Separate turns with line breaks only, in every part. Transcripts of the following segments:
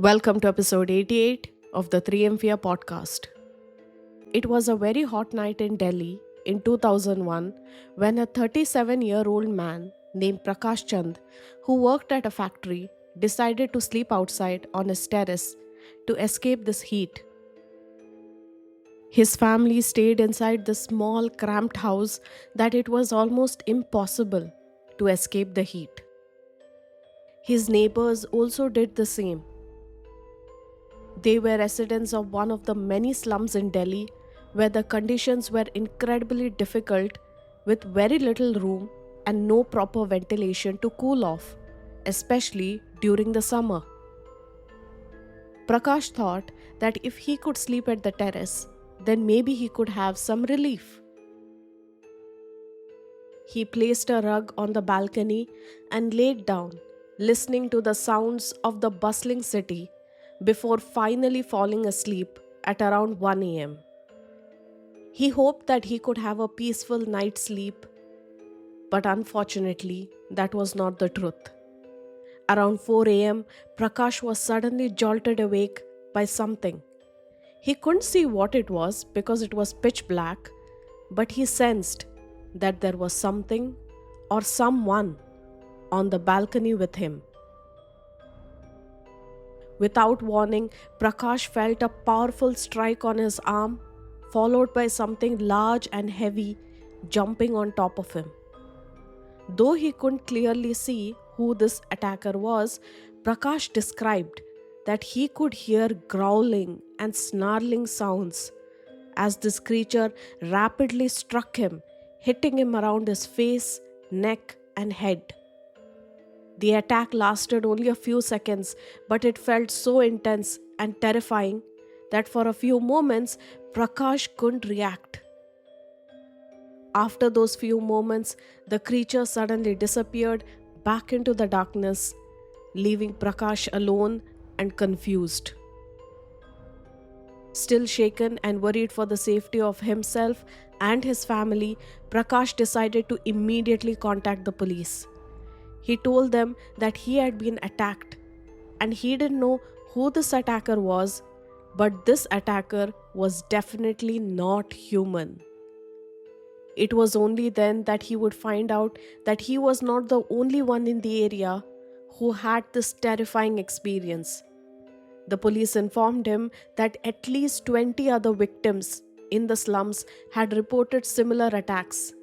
Welcome to episode 88 of the 3M Fear podcast. It was a very hot night in Delhi in 2001 when a 37-year-old man named Prakash Chand, who worked at a factory, decided to sleep outside on his terrace to escape this heat. His family stayed inside the small, cramped house that it was almost impossible to escape the heat. His neighbors also did the same. They were residents of one of the many slums in Delhi where the conditions were incredibly difficult with very little room and no proper ventilation to cool off, especially during the summer. Prakash thought that if he could sleep at the terrace, then maybe he could have some relief. He placed a rug on the balcony and laid down, listening to the sounds of the bustling city before finally falling asleep at around 1 am. He hoped that he could have a peaceful night's sleep, but unfortunately, that was not the truth. Around 4 am, Prakash was suddenly jolted awake by something. He couldn't see what it was because it was pitch black, but he sensed that there was something or someone on the balcony with him. Without warning, Prakash felt a powerful strike on his arm, followed by something large and heavy jumping on top of him. Though he couldn't clearly see who this attacker was, Prakash described that he could hear growling and snarling sounds as this creature rapidly struck him, hitting him around his face, neck, and head. The attack lasted only a few seconds, but it felt so intense and terrifying that for a few moments, Prakash couldn't react. After those few moments, the creature suddenly disappeared back into the darkness, leaving Prakash alone and confused. Still shaken and worried for the safety of himself and his family, Prakash decided to immediately contact the police. He told them that he had been attacked and he didn't know who this attacker was, but this attacker was definitely not human. It was only then that he would find out that he was not the only one in the area who had this terrifying experience. The police informed him that at least 20 other victims in the slums had reported similar attacks.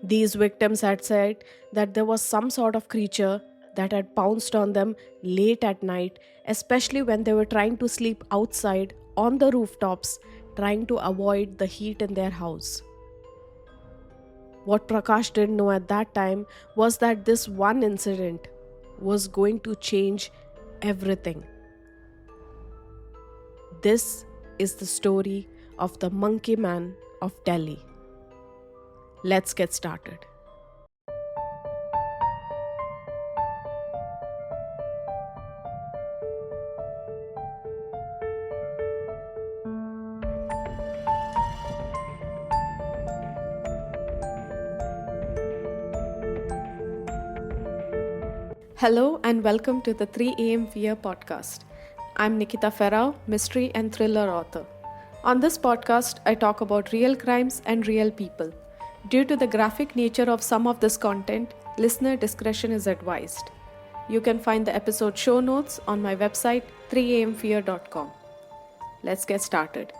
These victims had said that there was some sort of creature that had pounced on them late at night, especially when they were trying to sleep outside on the rooftops, trying to avoid the heat in their house. What Prakash didn't know at that time was that this one incident was going to change everything. This is the story of the Monkey Man of Delhi. Let's get started. Hello and welcome to the 3am Fear podcast. I'm Nikita Ferrao, mystery and thriller author. On this podcast, I talk about real crimes and real people. Due to the graphic nature of some of this content, listener discretion is advised. You can find the episode show notes on my website 3amfear.com. Let's get started.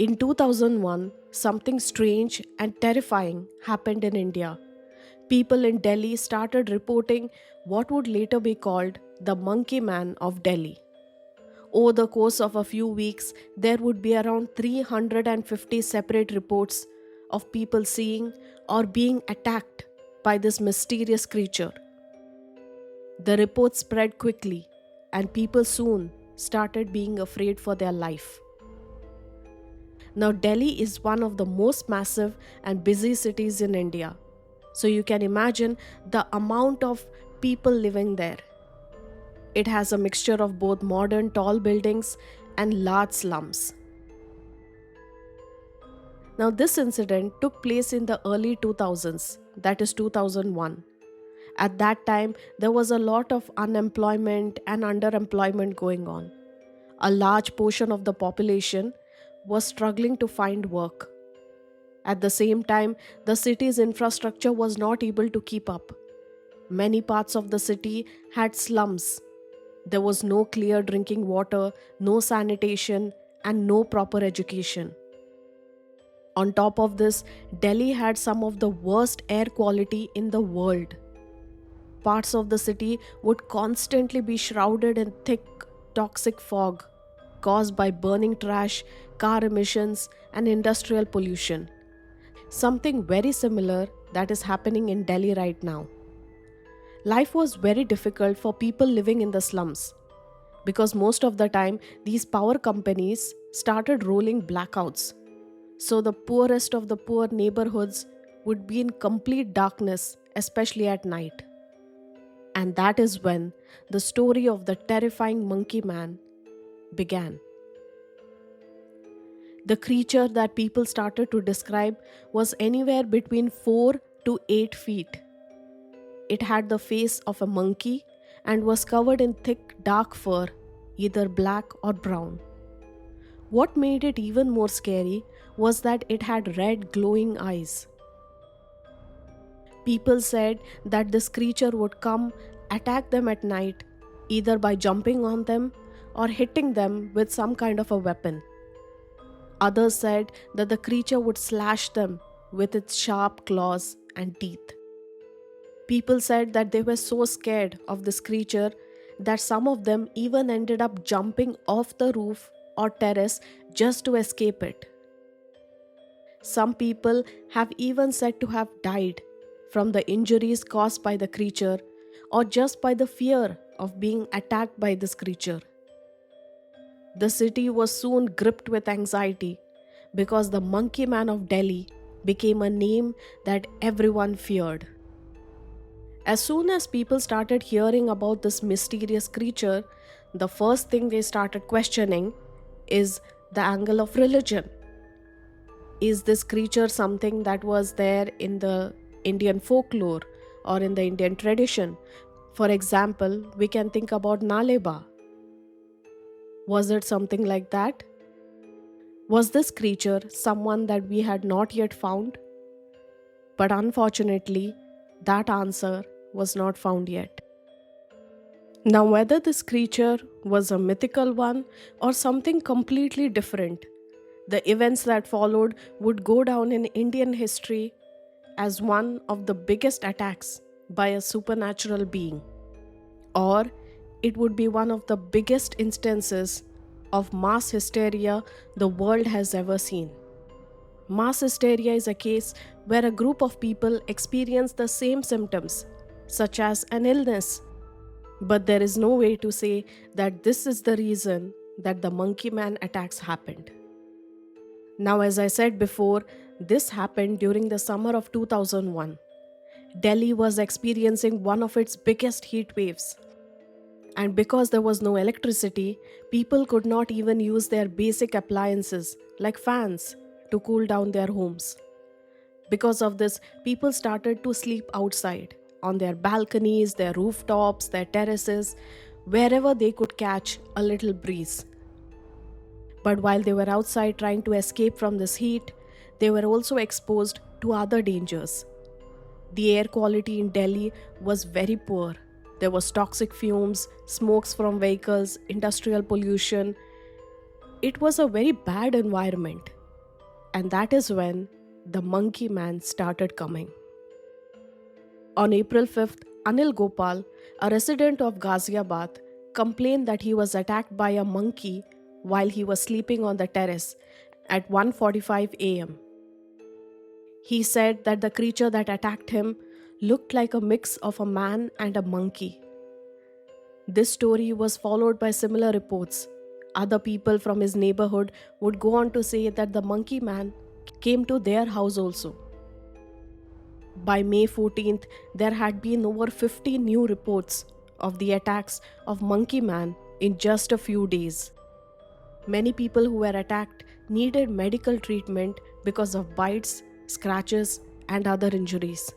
In 2001, something strange and terrifying happened in India. People in Delhi started reporting what would later be called the Monkey Man of Delhi. Over the course of a few weeks, there would be around 350 separate reports of people seeing or being attacked by this mysterious creature. The reports spread quickly, and people soon started being afraid for their life. Now, Delhi is one of the most massive and busy cities in India. So you can imagine the amount of people living there. It has a mixture of both modern tall buildings and large slums. Now, this incident took place in the early 2000s, that is 2001. At that time, there was a lot of unemployment and underemployment going on. A large portion of the population was struggling to find work. At the same time, the city's infrastructure was not able to keep up. Many parts of the city had slums. There was no clear drinking water, no sanitation, and no proper education. On top of this, Delhi had some of the worst air quality in the world. Parts of the city would constantly be shrouded in thick, toxic fog caused by burning trash, car emissions, and industrial pollution. Something very similar that is happening in Delhi right now. Life was very difficult for people living in the slums because most of the time these power companies started rolling blackouts. So the poorest of the poor neighborhoods would be in complete darkness, especially at night. And that is when the story of the terrifying monkey man began. The creature that people started to describe was anywhere between 4 to 8 feet. It had the face of a monkey and was covered in thick dark fur, either black or brown. What made it even more scary was that it had red glowing eyes. People said that this creature would come, attack them at night, either by jumping on them or hitting them with some kind of a weapon. Others said that the creature would slash them with its sharp claws and teeth. People said that they were so scared of this creature that some of them even ended up jumping off the roof or terrace just to escape it. Some people have even said to have died from the injuries caused by the creature or just by the fear of being attacked by this creature. The city was soon gripped with anxiety because the Monkey Man of Delhi became a name that everyone feared. As soon as people started hearing about this mysterious creature, the first thing they started questioning is the angle of religion. Is this creature something that was there in the Indian folklore or in the Indian tradition? For example, we can think about Naleba. Was it something like that? Was this creature someone that we had not yet found? But unfortunately, that answer was not found yet. Now, whether this creature was a mythical one or something completely different, the events that followed would go down in Indian history as one of the biggest attacks by a supernatural being, or it would be one of the biggest instances of mass hysteria the world has ever seen. Mass hysteria is a case where a group of people experience the same symptoms, such as an illness, but there is no way to say that this is the reason that the Monkey Man attacks happened. Now, as I said before, this happened during the summer of 2001. Delhi was experiencing one of its biggest heat waves. And because there was no electricity, people could not even use their basic appliances like fans to cool down their homes. Because of this, people started to sleep outside, on their balconies, their rooftops, their terraces, wherever they could catch a little breeze. But while they were outside trying to escape from this heat, they were also exposed to other dangers. The air quality in Delhi was very poor. There was toxic fumes, smokes from vehicles, industrial pollution. It was a very bad environment. And that is when the Monkey Man started coming. On April 5th, Anil Gopal, a resident of Ghaziabad, complained that he was attacked by a monkey while he was sleeping on the terrace at 1:45 a.m. He said that the creature that attacked him looked like a mix of a man and a monkey. This story was followed by similar reports. Other people from his neighborhood would go on to say that the Monkey Man came to their house also. By May 14th, there had been over 50 new reports of the attacks of Monkey Man in just a few days. Many people who were attacked needed medical treatment because of bites, scratches, and other injuries.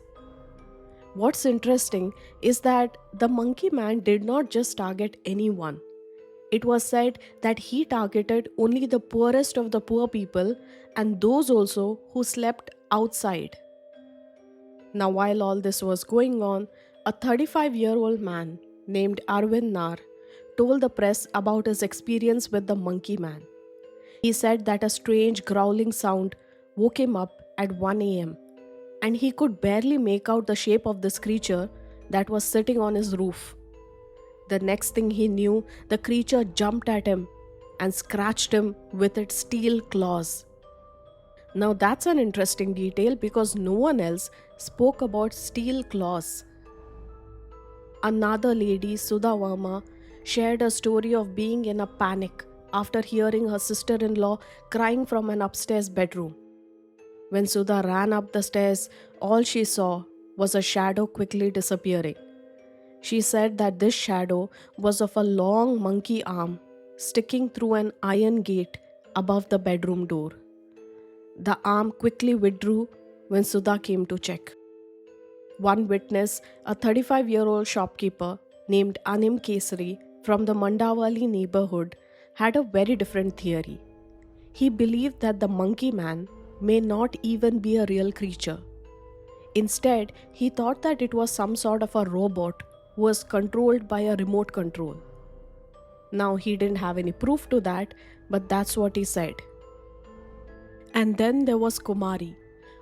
What's interesting is that the monkey man did not just target anyone. It was said that he targeted only the poorest of the poor people and those also who slept outside. Now, while all this was going on, a 35-year-old man named Arvind Nar told the press about his experience with the monkey man. He said that a strange growling sound woke him up at 1 a.m. and he could barely make out the shape of this creature that was sitting on his roof. The next thing he knew, the creature jumped at him and scratched him with its steel claws. Now that's an interesting detail because no one else spoke about steel claws. Another lady, Sudha Verma, shared a story of being in a panic after hearing her sister-in-law crying from an upstairs bedroom. When Sudha ran up the stairs, all she saw was a shadow quickly disappearing. She said that this shadow was of a long monkey arm sticking through an iron gate above the bedroom door. The arm quickly withdrew when Sudha came to check. One witness, a 35-year-old shopkeeper named Anim Kesari from the Mandawali neighborhood, had a very different theory. He believed that the monkey man may not even be a real creature. Instead, he thought that it was some sort of a robot who was controlled by a remote control. Now, he didn't have any proof to that, but that's what he said. And then there was Kumari,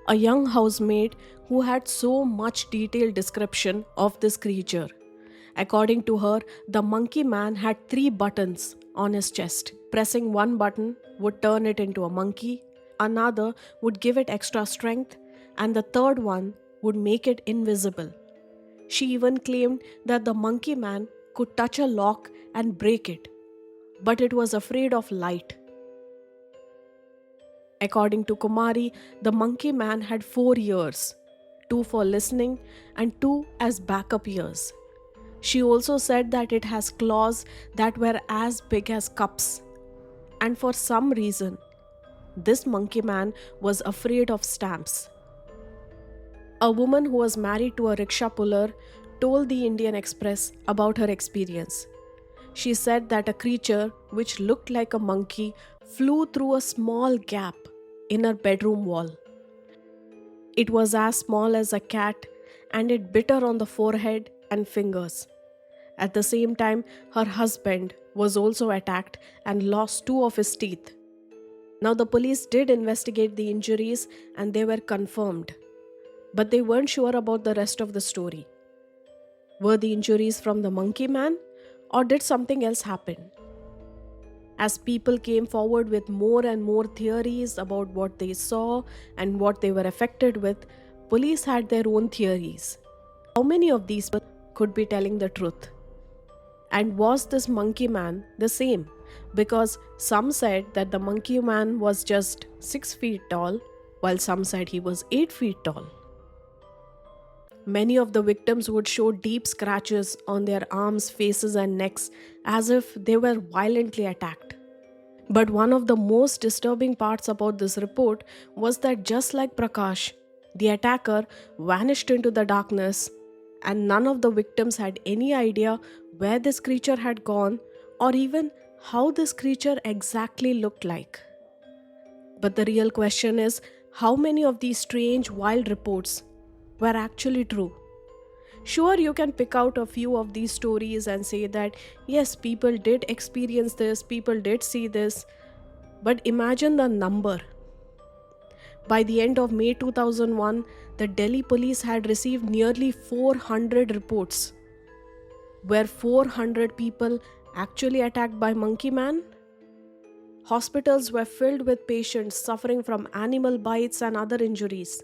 a young housemaid who had so much detailed description of this creature. According to her, the monkey man had 3 buttons on his chest. Pressing one button would turn it into a monkey, another would give it extra strength, and the third one would make it invisible. She even claimed that the monkey man could touch a lock and break it, but it was afraid of light. According to Kumari, the monkey man had 4 ears, 2 for listening and 2 as backup ears. She also said that it has claws that were as big as cups. And for some reason, this monkey man was afraid of stamps. A woman who was married to a rickshaw puller told the Indian Express about her experience. She said that a creature which looked like a monkey flew through a small gap in her bedroom wall. It was as small as a cat and it bit her on the forehead and fingers. At the same time, her husband was also attacked and lost 2 of his teeth. Now, the police did investigate the injuries and they were confirmed, but they weren't sure about the rest of the story. Were the injuries from the monkey man, or did something else happen? As people came forward with more and more theories about what they saw and what they were affected with, police had their own theories. How many of these people could be telling the truth? And was this monkey man the same? Because some said that the monkey man was just 6 feet tall, while some said he was 8 feet tall. Many of the victims would show deep scratches on their arms, faces, and necks as if they were violently attacked. But one of the most disturbing parts about this report was that just like Prakash, the attacker vanished into the darkness, and none of the victims had any idea where this creature had gone or even how this creature exactly looked like. But the real question is, how many of these strange, wild reports were actually true? Sure, you can pick out a few of these stories and say that yes, people did experience this, people did see this, but imagine the number. By the end of May 2001, the Delhi police had received nearly 400 reports. Were 400 people actually attacked by monkey man? Hospitals were filled with patients suffering from animal bites and other injuries.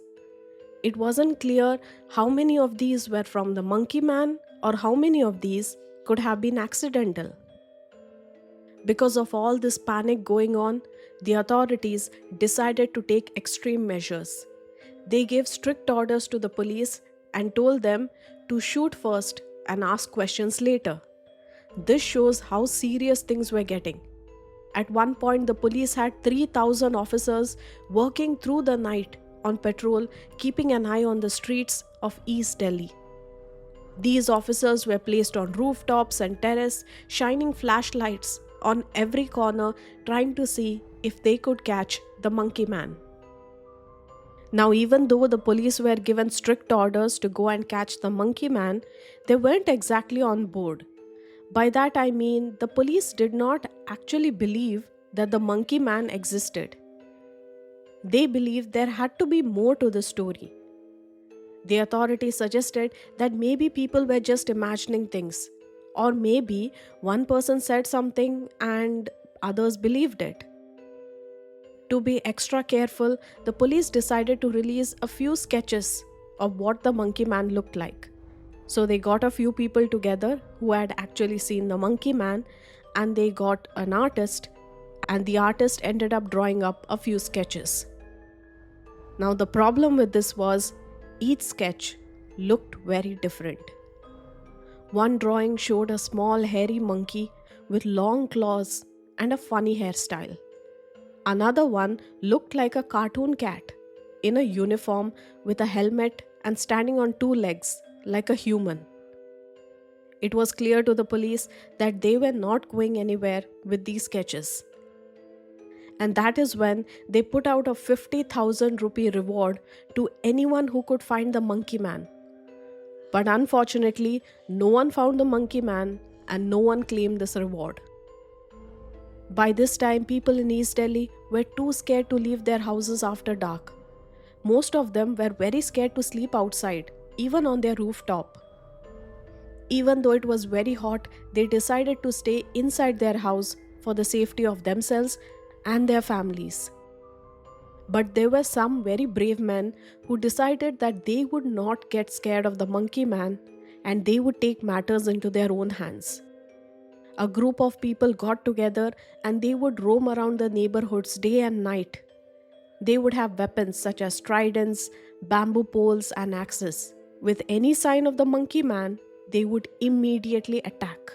It wasn't clear how many of these were from the monkey man or how many of these could have been accidental. Because of all this panic going on, the authorities decided to take extreme measures. They gave strict orders to the police and told them to shoot first and ask questions later. This shows how serious things were getting. At one point, the police had 3,000 officers working through the night on patrol, keeping an eye on the streets of East Delhi. These officers were placed on rooftops and terrace, shining flashlights on every corner, trying to see if they could catch the monkey man. Now, even though the police were given strict orders to go and catch the monkey man, they weren't exactly on board. By that I mean the police did not actually believe that the monkey man existed. They believed there had to be more to the story. The authorities suggested that maybe people were just imagining things, or maybe one person said something and others believed it. To be extra careful, the police decided to release a few sketches of what the monkey man looked like. So they got a few people together who had actually seen the monkey man, and they got an artist, and the artist ended up drawing up a few sketches. Now, the problem with this was each sketch looked very different. One drawing showed a small hairy monkey with long claws and a funny hairstyle. Another one looked like a cartoon cat in a uniform with a helmet and standing on two legs like a human. It was clear to the police that they were not going anywhere with these sketches. And that is when they put out a 50,000 rupee reward to anyone who could find the monkey man. But unfortunately, no one found the monkey man and no one claimed this reward. By this time, people in East Delhi were too scared to leave their houses after dark. Most of them were very scared to sleep outside, even on their rooftop. Even though it was very hot, they decided to stay inside their house for the safety of themselves and their families. But there were some very brave men who decided that they would not get scared of the monkey man and they would take matters into their own hands. A group of people got together and they would roam around the neighborhoods day and night. They would have weapons such as tridents, bamboo poles, and axes. With any sign of the monkey man, they would immediately attack.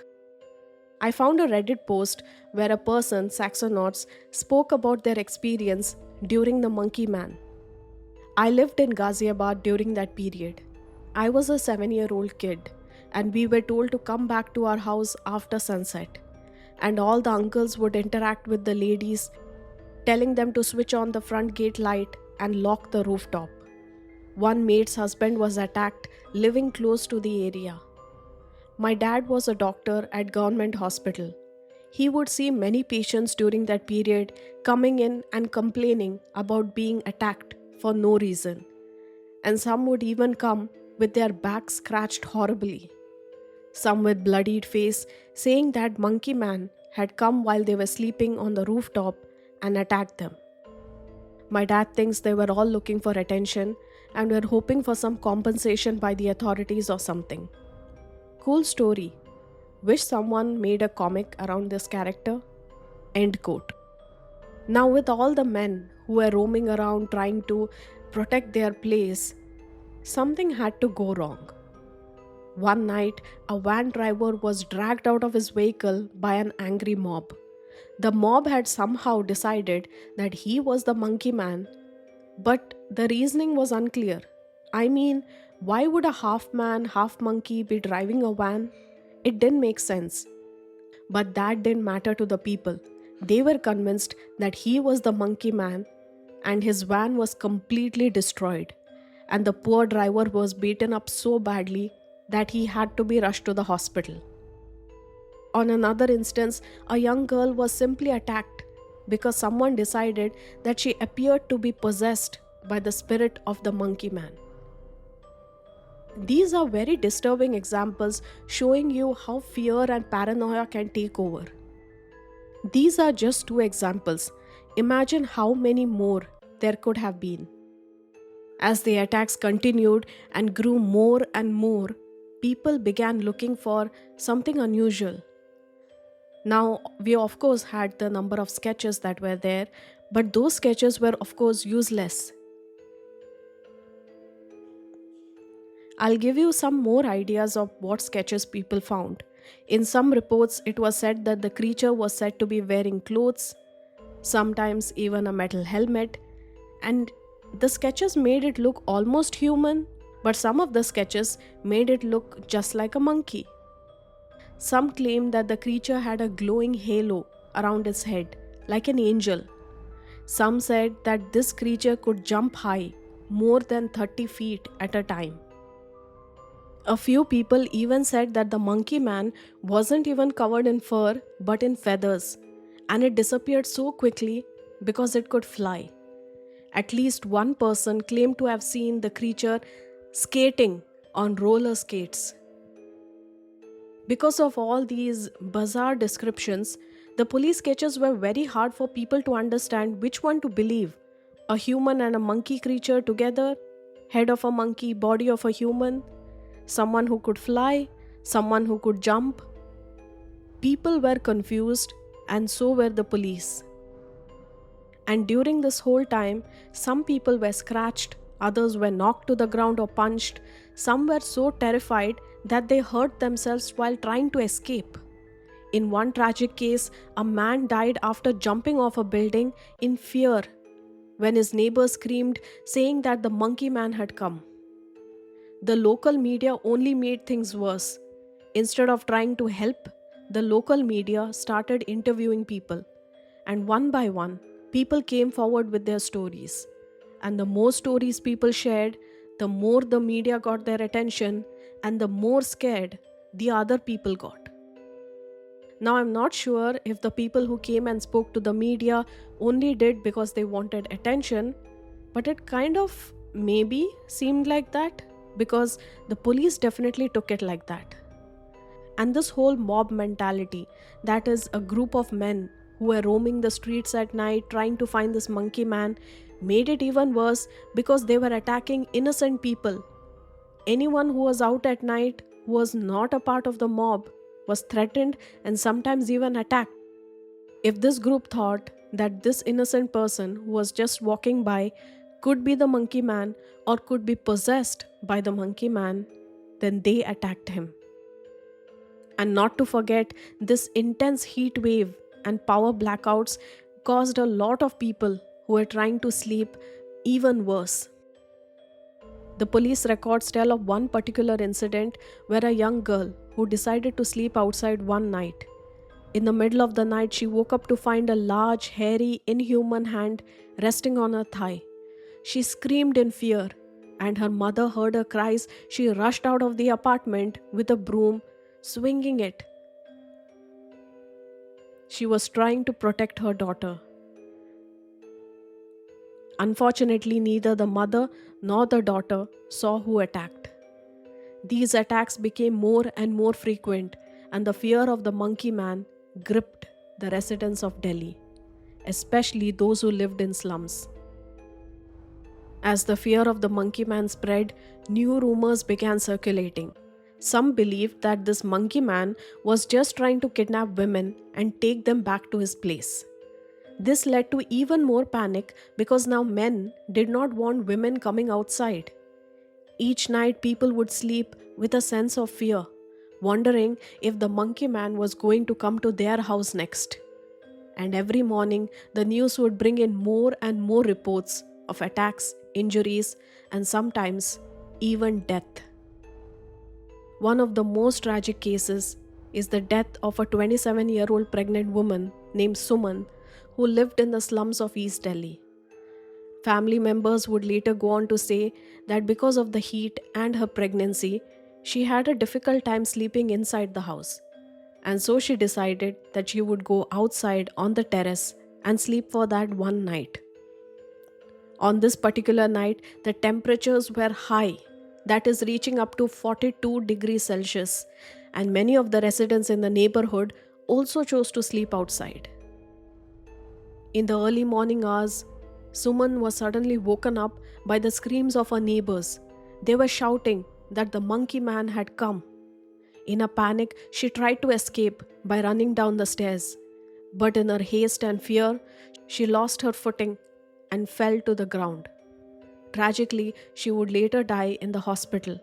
I found a Reddit post where a person, Saxonauts, spoke about their experience during the monkey man. I lived in Ghaziabad during that period. I was a 7-year-old kid, and we were told to come back to our house after sunset. And all the uncles would interact with the ladies, telling them to switch on the front gate light and lock the rooftop. One maid's husband was attacked living close to the area. My dad was a doctor at government hospital. He would see many patients during that period coming in and complaining about being attacked for no reason. And some would even come with their backs scratched horribly. Some with bloodied face, saying that monkey man had come while they were sleeping on the rooftop and attacked them. My dad thinks they were all looking for attention and were hoping for some compensation by the authorities or something. Cool story. Wish someone made a comic around this character. End quote. Now, with all the men who were roaming around trying to protect their place, something had to go wrong. One night, a van driver was dragged out of his vehicle by an angry mob. The mob had somehow decided that he was the monkey man, but the reasoning was unclear. I mean, why would a half man, half monkey be driving a van? It didn't make sense. But that didn't matter to the people. They were convinced that he was the monkey man and his van was completely destroyed. And the poor driver was beaten up so badly that he had to be rushed to the hospital. On another instance, a young girl was simply attacked because someone decided that she appeared to be possessed by the spirit of the monkey man. These are very disturbing examples showing you how fear and paranoia can take over. These are just 2 examples. Imagine how many more there could have been. As the attacks continued and grew more and more, people began looking for something unusual. Now, we of course had the number of sketches that were there, but those sketches were of course useless. I'll give you some more ideas of what sketches people found. In some reports, it was said that the creature was said to be wearing clothes, sometimes even a metal helmet, and the sketches made it look almost human, but some of the sketches made it look just like a monkey. Some claimed that the creature had a glowing halo around its head, like an angel. Some said that this creature could jump high, more than 30 feet at a time. A few people even said that the monkey man wasn't even covered in fur but in feathers, and it disappeared so quickly because it could fly. At least one person claimed to have seen the creature skating on roller skates. Because of all these bizarre descriptions, the police sketches were very hard for people to understand which one to believe: a human and a monkey creature together, head of a monkey, body of a human, someone who could fly, someone who could jump. People were confused, and so were the police. And during this whole time, some people were scratched, others were knocked to the ground or punched, some were so terrified that they hurt themselves while trying to escape. In one tragic case, a man died after jumping off a building in fear when his neighbors screamed, saying that the monkey man had come. The local media only made things worse. Instead of trying to help, the local media started interviewing people, and one by one, people came forward with their stories. And the more stories people shared, the more the media got their attention, and the more scared the other people got. Now, I'm not sure if the people who came and spoke to the media only did because they wanted attention, but it kind of maybe seemed like that because the police definitely took it like that. And this whole mob mentality, that is, a group of men who were roaming the streets at night trying to find this monkey man, made it even worse because they were attacking innocent people. Anyone who was out at night, who was not a part of the mob, was threatened and sometimes even attacked. If this group thought that this innocent person who was just walking by could be the monkey man or could be possessed by the monkey man, then they attacked him. And not to forget, this intense heat wave and power blackouts caused a lot of people who were trying to sleep even worse. The police records tell of one particular incident where a young girl who decided to sleep outside one night. In the middle of the night, she woke up to find a large, hairy, inhuman hand resting on her thigh. She screamed in fear, and her mother heard her cries. She rushed out of the apartment with a broom, swinging it. She was trying to protect her daughter. Unfortunately, neither the mother nor the daughter saw who attacked. These attacks became more and more frequent, and the fear of the monkey man gripped the residents of Delhi, especially those who lived in slums. As the fear of the monkey man spread, new rumors began circulating. Some believed that this monkey man was just trying to kidnap women and take them back to his place. This led to even more panic because now men did not want women coming outside. Each night, people would sleep with a sense of fear, wondering if the monkey man was going to come to their house next. And every morning, the news would bring in more and more reports of attacks, injuries, and sometimes even death. One of the most tragic cases is the death of a 27-year-old pregnant woman named Suman who lived in the slums of East Delhi. Family members would later go on to say that because of the heat and her pregnancy, she had a difficult time sleeping inside the house. And so she decided that she would go outside on the terrace and sleep for that one night. On this particular night, the temperatures were high, that is, reaching up to 42 degrees Celsius, and many of the residents in the neighborhood also chose to sleep outside. In the early morning hours, Suman was suddenly woken up by the screams of her neighbors. They were shouting that the monkey man had come. In a panic, she tried to escape by running down the stairs, but in her haste and fear, she lost her footing and fell to the ground. Tragically, she would later die in the hospital.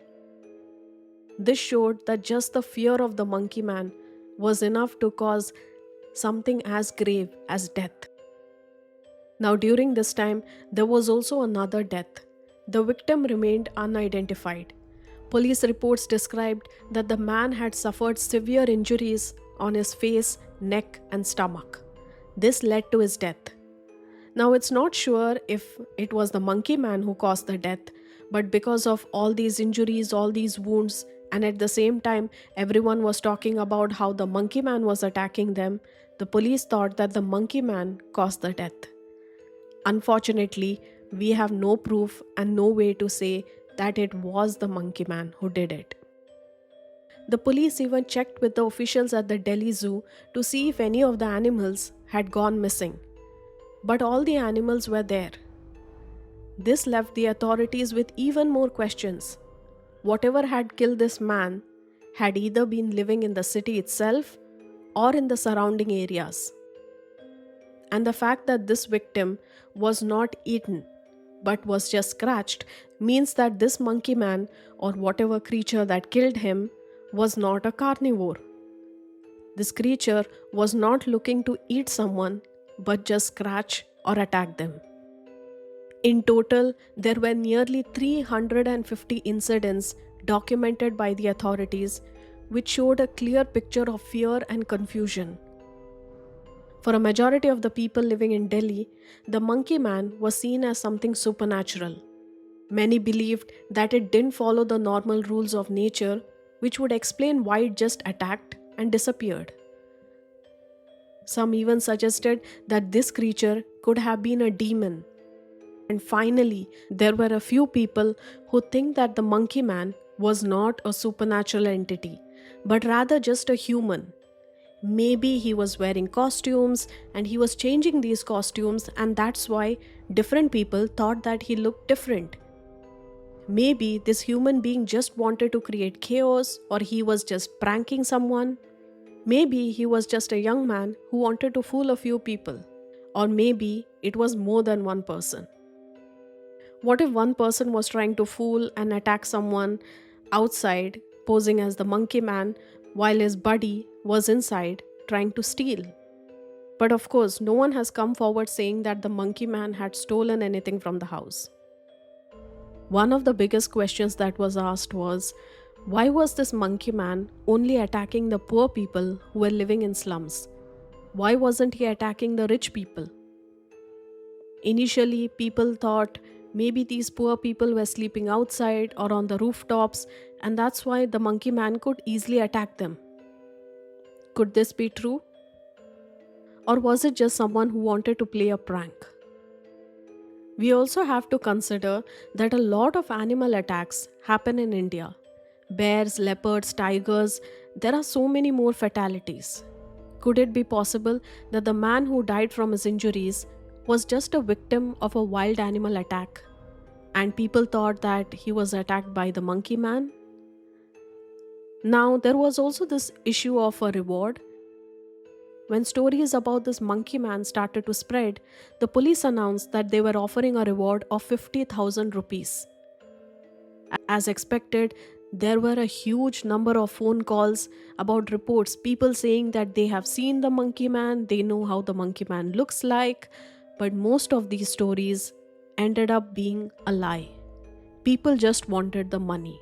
This showed that just the fear of the monkey man was enough to cause something as grave as death. Now, during this time, there was also another death. The victim remained unidentified. Police reports described that the man had suffered severe injuries on his face, neck, and stomach. This led to his death. Now, it's not sure if it was the monkey man who caused the death, but because of all these injuries, all these wounds, and at the same time, everyone was talking about how the monkey man was attacking them, the police thought that the monkey man caused the death. Unfortunately, we have no proof and no way to say that it was the monkey man who did it. The police even checked with the officials at the Delhi Zoo to see if any of the animals had gone missing. But all the animals were there. This left the authorities with even more questions. Whatever had killed this man had either been living in the city itself or in the surrounding areas. And the fact that this victim was not eaten but was just scratched means that this monkey man or whatever creature that killed him was not a carnivore. This creature was not looking to eat someone but just scratch or attack them. In total, there were nearly 350 incidents documented by the authorities, which showed a clear picture of fear and confusion. For a majority of the people living in Delhi, the monkey man was seen as something supernatural. Many believed that it didn't follow the normal rules of nature, which would explain why it just attacked and disappeared. Some even suggested that this creature could have been a demon. And finally, there were a few people who think that the monkey man was not a supernatural entity, but rather just a human. Maybe he was wearing costumes and he was changing these costumes, and that's why different people thought that he looked different. Maybe this human being just wanted to create chaos, or he was just pranking someone. Maybe he was just a young man who wanted to fool a few people. Or maybe it was more than one person. What if one person was trying to fool and attack someone outside, posing as the monkey man, while his buddy was inside trying to steal? But of course, no one has come forward saying that the monkey man had stolen anything from the house. One of the biggest questions that was asked was, why was this monkey man only attacking the poor people who were living in slums? Why wasn't he attacking the rich people? Initially, people thought maybe these poor people were sleeping outside or on the rooftops, and that's why the monkey man could easily attack them. Could this be true? Or was it just someone who wanted to play a prank? We also have to consider that a lot of animal attacks happen in India. Bears, leopards, tigers, there are so many more fatalities. Could it be possible that the man who died from his injuries was just a victim of a wild animal attack, and people thought that he was attacked by the monkey man? Now, there was also this issue of a reward. When stories about this monkey man started to spread, the police announced that they were offering a reward of 50,000 rupees. As expected, there were a huge number of phone calls about reports, people saying that they have seen the monkey man, they know how the monkey man looks like, but most of these stories ended up being a lie. People just wanted the money.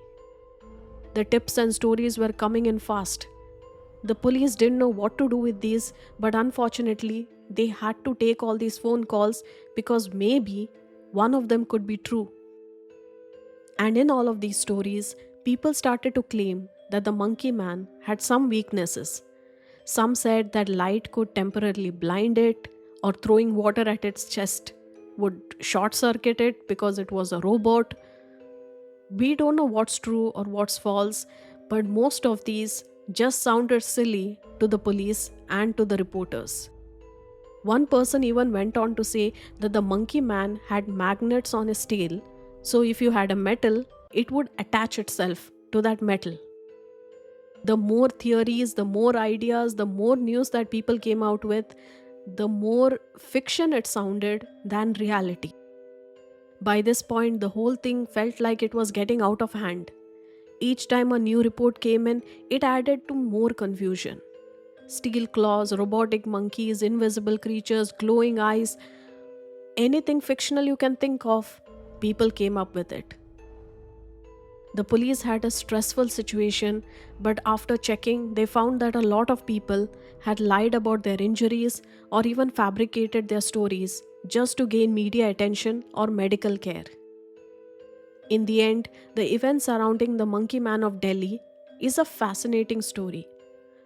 The tips and stories were coming in fast. The police didn't know what to do with these, but unfortunately, they had to take all these phone calls because maybe one of them could be true. And in all of these stories, people started to claim that the monkey man had some weaknesses. Some said that light could temporarily blind it, or throwing water at its chest would short circuit it because it was a robot. We don't know what's true or what's false, but most of these just sounded silly to the police and to the reporters. One person even went on to say that the monkey man had magnets on his tail, so if you had a metal, it would attach itself to that metal. The more theories, the more ideas, the more news that people came out with, the more fiction it sounded than reality. By this point, the whole thing felt like it was getting out of hand. each time a new report came in, it added to more confusion. Steel claws, robotic monkeys, invisible creatures, glowing eyes, anything fictional you can think of, people came up with it. The police had a stressful situation, but after checking, they found that a lot of people had lied about their injuries or even fabricated their stories just to gain media attention or medical care. In the end, the event surrounding the Monkey Man of Delhi is a fascinating story.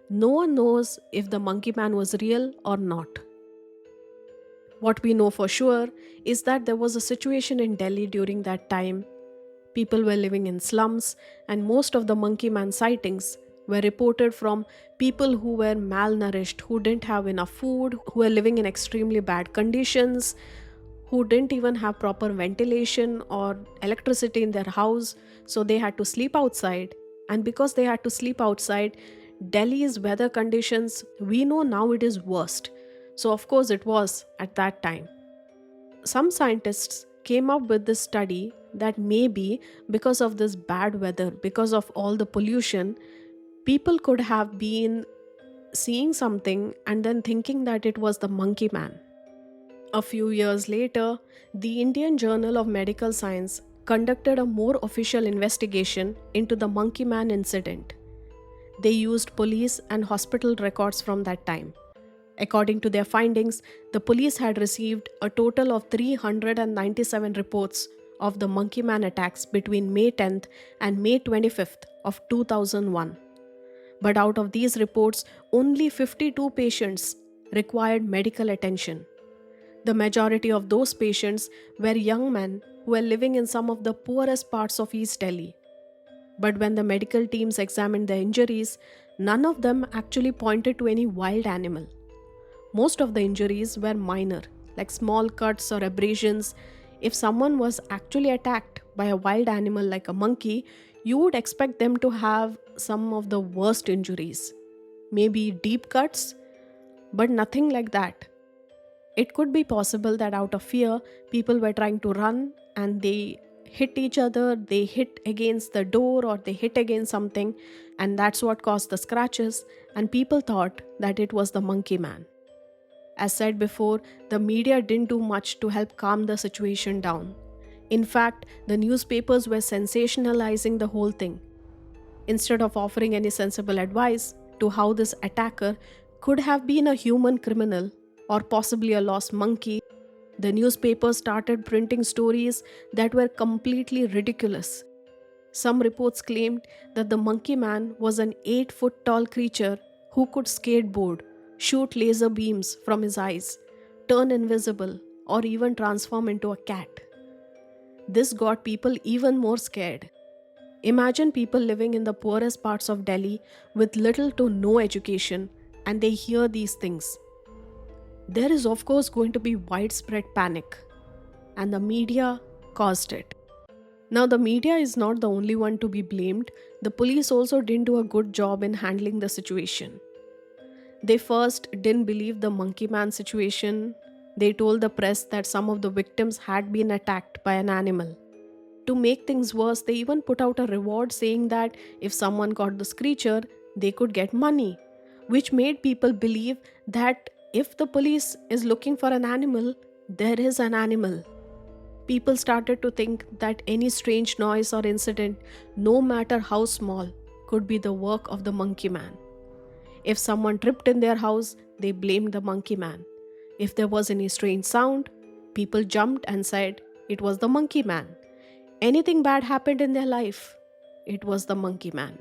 No one knows if the Monkey Man was real or not. What we know for sure is that there was a situation in Delhi during that time. People were living in slums, and most of the Monkey Man sightings were reported from people who were malnourished, who didn't have enough food, who were living in extremely bad conditions, who didn't even have proper ventilation or electricity in their house, so they had to sleep outside. And because they had to sleep outside, Delhi's weather conditions, we know now it is worst. So, of course, it was at that time. Some scientists came up with this study that maybe because of this bad weather, because of all the pollution, people could have been seeing something and then thinking that it was the Monkey Man. A few years later, the Indian Journal of Medical Science conducted a more official investigation into the Monkey Man incident. They used police and hospital records from that time. According to their findings, the police had received a total of 397 reports of the Monkey Man attacks between May 10th and May 25th of 2001. But out of these reports, only 52 patients required medical attention. The majority of those patients were young men who were living in some of the poorest parts of East Delhi. But when the medical teams examined their injuries, none of them actually pointed to any wild animal. Most of the injuries were minor, like small cuts or abrasions. If someone was actually attacked by a wild animal like a monkey, you would expect them to have some of the worst injuries. Maybe deep cuts, but nothing like that. It could be possible that out of fear, people were trying to run and they hit each other, they hit against the door or they hit against something, and that's what caused the scratches, and people thought that it was the Monkey Man. As said before, the media didn't do much to help calm the situation down. In fact, the newspapers were sensationalizing the whole thing. Instead of offering any sensible advice to how this attacker could have been a human criminal or possibly a lost monkey, the newspapers started printing stories that were completely ridiculous. Some reports claimed that the Monkey Man was an 8-foot tall creature who could skateboard, shoot laser beams from his eyes, turn invisible, or even transform into a cat. This got people even more scared. Imagine people living in the poorest parts of Delhi with little to no education, and they hear these things. There is, of course, going to be widespread panic, and the media caused it. Now, the media is not the only one to be blamed. The police also didn't do a good job in handling the situation. They first didn't believe the Monkey Man situation. They told the press that some of the victims had been attacked by an animal. To make things worse, they even put out a reward saying that if someone caught this creature, they could get money, which made people believe that if the police is looking for an animal, there is an animal. People started to think that any strange noise or incident, no matter how small, could be the work of the Monkey Man. If someone tripped in their house, they blamed the Monkey Man. If there was any strange sound, people jumped and said it was the Monkey Man. Anything bad happened in their life, it was the Monkey Man.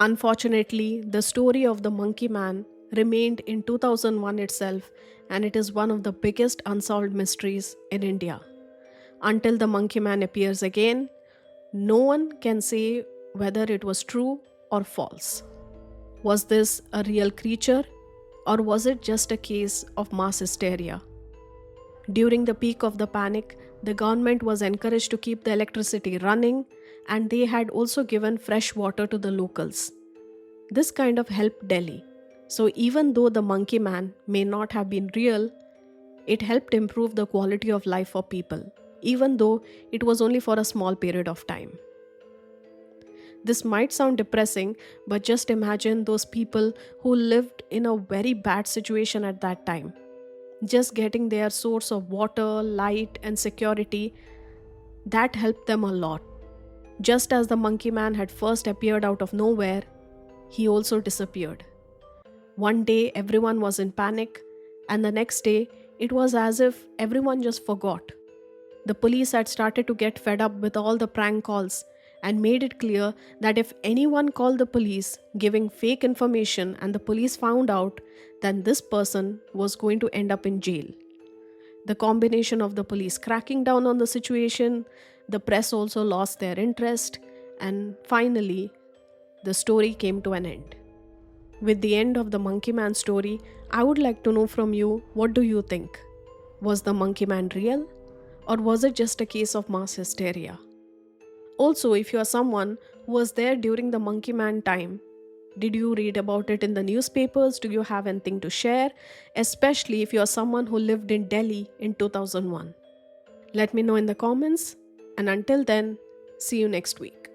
Unfortunately, the story of the Monkey Man remained in 2001 itself, and it is one of the biggest unsolved mysteries in India. Until the Monkey Man appears again, no one can say whether it was true or false. Was this a real creature, or was it just a case of mass hysteria? During the peak of the panic, the government was encouraged to keep the electricity running, and they had also given fresh water to the locals. This kind of helped Delhi. So even though the Monkey Man may not have been real, it helped improve the quality of life for people, even though it was only for a small period of time. This might sound depressing, but just imagine those people who lived in a very bad situation at that time. Just getting their source of water, light, and security, that helped them a lot. Just as the monkey man had first appeared out of nowhere, he also disappeared. One day, everyone was in panic, and the next day, it was as if everyone just forgot. The police had started to get fed up with all the prank calls and made it clear that if anyone called the police giving fake information and the police found out, then this person was going to end up in jail. The combination of the police cracking down on the situation, the press also lost their interest, and finally, the story came to an end. With the end of the Monkey Man story, I would like to know from you, what do you think? Was the Monkey Man real? Or was it just a case of mass hysteria? Also, if you are someone who was there during the Monkey Man time, did you read about it in the newspapers? Do you have anything to share? Especially if you are someone who lived in Delhi in 2001. Let me know in the comments. And until then, see you next week.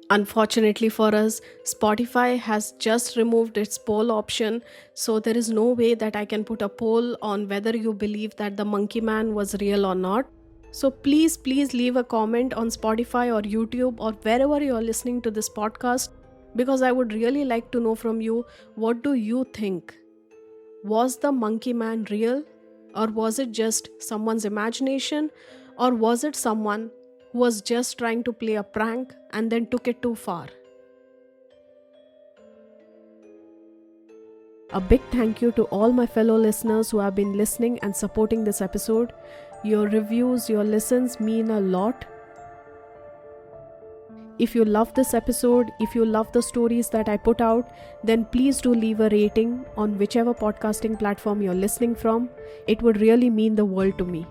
Unfortunately for us, Spotify has just removed its poll option, so there is no way that I can put a poll on whether you believe that the Monkey Man was real or not. So please leave a comment on Spotify or YouTube or wherever you are listening to this podcast, because I would really like to know from you, what do you think? Was the Monkey Man real, or was it just someone's imagination, or was it someone who was just trying to play a prank and then took it too far? A big thank you to all my fellow listeners who have been listening and supporting this episode. Your reviews, your listens mean a lot. If you love this episode, if you love the stories that I put out, then please do leave a rating on whichever podcasting platform you're listening from. It would really mean the world to me.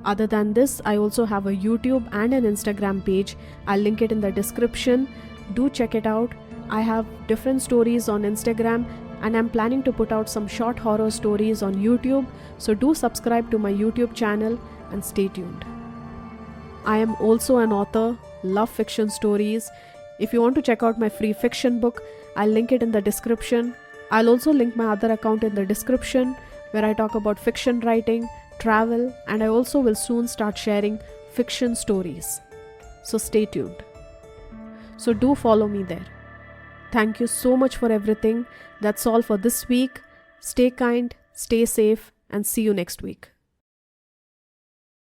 Other than this, I also have a YouTube and an Instagram page. I'll link it in the description. Do check it out. I have different stories on Instagram, and I'm planning to put out some short horror stories on YouTube. So do subscribe to my YouTube channel and stay tuned. I am also an author, love fiction stories. If you want to check out my free fiction book, I'll link it in the description. I'll also link my other account in the description, where I talk about fiction writing, travel, and I also will soon start sharing fiction stories. So stay tuned. So do follow me there. Thank you so much for everything. That's all for this week. Stay kind, stay safe, and see you next week.